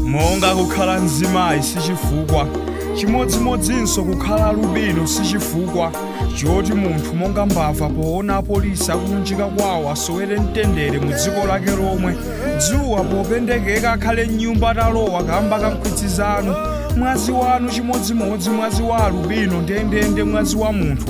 Monga kukhala nzimayi sichifukwa, chimodzimodzinso kukhala lubino sichifukwa choti munthu monga mbava poona apolisi akulunjika kwawo asowere mtendere mu dziko lake lomwe, dzuwa popendekeka akhale m'nyumba atalowa kamba kankhwitsizanu. Mwazi wanu chimodzimodzi mwazi wa alubino ndendende mwazi wa munthu,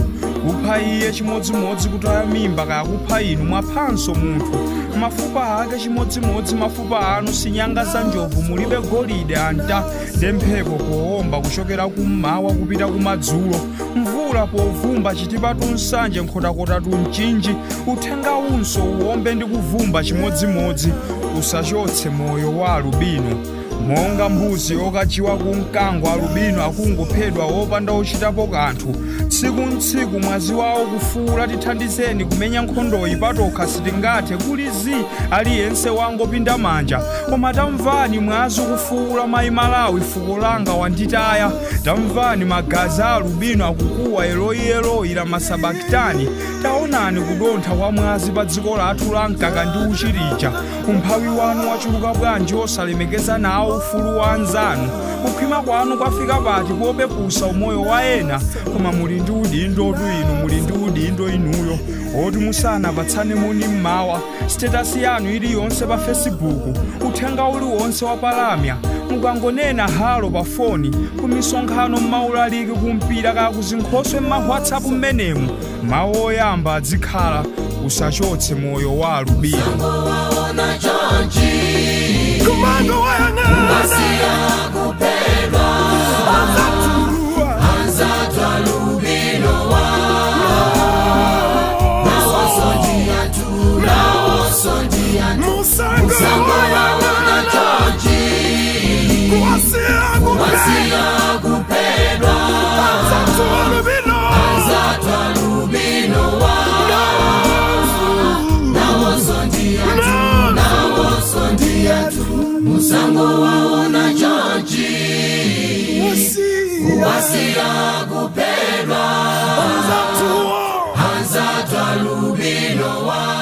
kupha iye chimodzimodzi kutaya mimba kaya kupha inu mwaphanso munthu. Mafupa ake chimodzimodzi mafupa anu sinyanga za njovu, mulibe golide anta nde mphepo powomba kuchokera kummawa kupita kumadzulo. Mvula povumba chitipatu nsanje nkhotakotatu mchinji, uthenga unso uwombe ndi kuvumba chimodzimodzi. Usachotse moyo wa alubino monga mbuzi okachiwa kumkango, alubino akungophedwa wopanda ochitapo kanthu. Tsiku ntsiku mwazi wawo kufuula, tithandizeni kumenya nkhondoyi patokha sitingathe kulizi aliyense wangopinda manja. Koma tamvani mwazi kufuula, mayi Malawi fuko langa wanditaya. Tamvani magazi a alubino akukuwa eloyi la masabakitani. Taonani kudontha kwa mwazi pa dziko lathu la mkaka ndi uchirija. Umphawi wanu wachuluka bwanji osalemekeza nawo ufulu wa anzanu. Kukhwima kwanu kwafika pati kuopepusa umoyo wa ena, koma muli ndi udindotu inu, muli ndi udindo inuyo oti musanapatsane moni mmawa. Status yanu iliyonse pa Facebook, uthenga uliwonse wapalamya, mukangonena halo pa foni, kumisonkhano mmaulaliki, kumpira kaya kuzinkhoswe mma-WhatsApp mmenemu, mawu oyamba adzikhala usachotse moyo wa alubino. Kumando wayang'ana kupedwa anzatu alubino wa nawosondia tu musango wayang'ana chonchi kuwasia kupedwa anzatu alubino wa nawosondia tu musango waona chonchi kuwasia kupedwa anzatu alubino wa